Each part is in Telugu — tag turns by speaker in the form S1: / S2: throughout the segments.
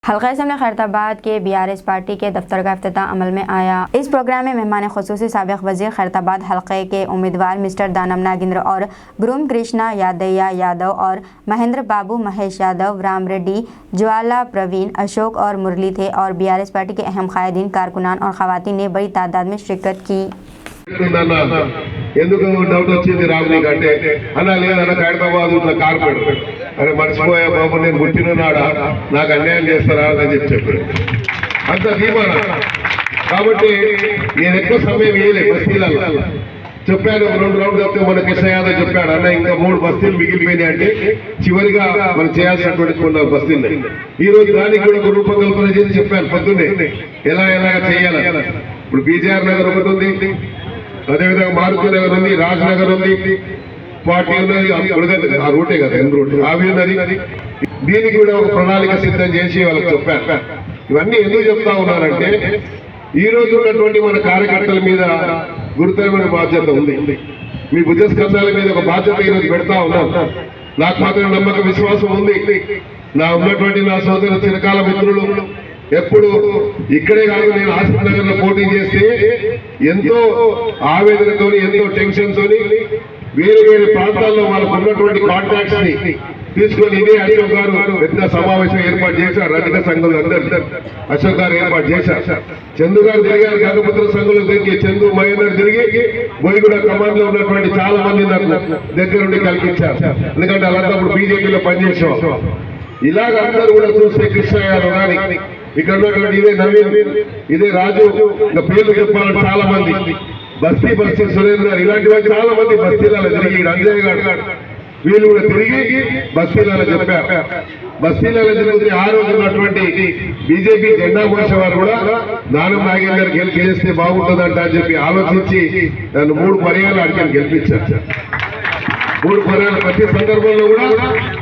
S1: हल्का असम्बली खैरताबाद के BRS पार्टी के दफ्तर का इफ्तिताह अमल में आया। इस प्रोग्राम में मेहमान खुसूसी साबिक़ वज़ीर खैरताबाद हल्के के उम्मीदवार मिस्टर दानम नागेंद्र और ब्रूम कृष्णा यादయ్య यादव और महेंद्र बाबू, महेश यादव, राम रेड्डी, ज्वाला, प्रवीण, अशोक और मुरली थे और BRS पार्टी के अहम कायदीन, कारकुनान और ख़वातीन ने बड़ी तादाद में शिरकत की।
S2: ఎందుకు డౌట్ వచ్చింది రామునికి అంటే అన్నా లేదన్న ఖైరతాబాద్ ఇట్లా కార్పొరేటర్ అరే మర్చిపోయా బాబు నేను పుట్టిననాడా నాకు అన్యాయం చేస్తారా అని చెప్పాడు అంత ధీమాన కాబట్టి నేను ఎక్కువ సమయం వేయలే బస్తీలలో చెప్పాను 2 రౌండ్లు చెప్తే మన కృష్ణ యాదవ్ చెప్పాడు అన్న ఇంకా 3 బస్తీలు మిగిలిపోయినాయి అంటే చివరిగా మనం చేయాల్సినటువంటి కొన్ని బస్తీలు ఈ రోజు దానికి కూడా ఒక రూపకల్పన చేసి చెప్పాను పొద్దున్నే ఎలాగ చేయాలి। ఇప్పుడు BJR నగర్ ఒకటి ఉంది, అదేవిధంగా మారుతి నగర్ ఉంది, రాజ్ నగర్ ఉంది, పార్టీ ఉన్నది, ఆ రూటే కదా ఎన్ రూట్ అవి ఉన్నది। దీనికి కూడా ఒక ప్రణాళిక సిద్ధం చేసి వాళ్ళకి చెప్పాను। ఇవన్నీ ఎందుకు చెప్తా ఉన్నారంటే ఈ రోజు ఉన్నటువంటి మన కార్యకర్తల మీద గురుతరమైన బాధ్యత ఉంది। మీ భుజస్కంధాల మీద ఒక బాధ్యత ఈరోజు పెడతా ఉన్నాం। నాకు మాత్రం నమ్మకం విశ్వాసం ఉంది। నా ఉన్నటువంటి నా సోదరు చిరకాల మిత్రులు ఎప్పుడు ఇక్కడే కాదు, నేను ఆసిఫ్ నగర్ లో పోటీ చేస్తే ఎంతో ఆవేదనతో ఎంతో టెన్షన్ తోని వేరే వేరే ప్రాంతాల్లో వాళ్ళకు ఉన్నటువంటి కాంటాక్ట్స్ ని తీసుకొని ఇదే అశోక్ గారు పెద్ద సమావేశం ఏర్పాటు చేశారు। రజక సంఘం అందరూ అశోక్ గారు ఏర్పాటు చేశారు। చందు గారు తిరిగారు, గంగపుత్ర సంఘంలో తిరిగి చందు మహేందర్ తిరిగి బోయిగూడ కమాండ్ లో ఉన్నటువంటి చాలా మంది నాకు దగ్గరుండి కల్పించారు। ఎందుకంటే అలాంటి అప్పుడు బీజేపీలో పనిచేసాం। ఇలాగ అందరూ కూడా చూస్తే కృష్ణ యాదవ్ గారి ఇక్కడ ఉన్నటువంటి ఇదే నవీన్, ఇదే రాజు, ఇంకా పేర్లు చెప్పాలంటే చాలా మంది, బస్తీ సురేందర్, ఇలాంటి వాళ్ళు చాలా మంది బస్తీలలో తిరిగి, అంజయ్ గారు వీళ్ళు కూడా తిరిగి బస్తీలలో చెప్పారు। బస్తీలలో తిరిగితే ఆ రోజు ఉన్నటువంటి బీజేపీ జెండా మోసే వారు కూడా దానం నాగేందర్ గెలిపి చేస్తే బాగుంటుందంట అని చెప్పి ఆలోచించి నన్ను 3 పర్యాలు అడిగాను, గెలిపించారు। 3 పర్యాలు ప్రతి సందర్భంలో కూడా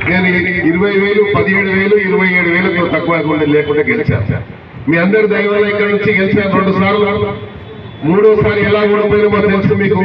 S2: నేను 20,000, 17,000, 27,000 తక్కువ లేకుండా గెలిచాను। మీ అందరి దయ వల్ల ఇక్కడ నుంచి గెలిచాను 2 సార్లు। 3వ సారి ఎలా ఓడిపోయినా తెలుసు మీకు।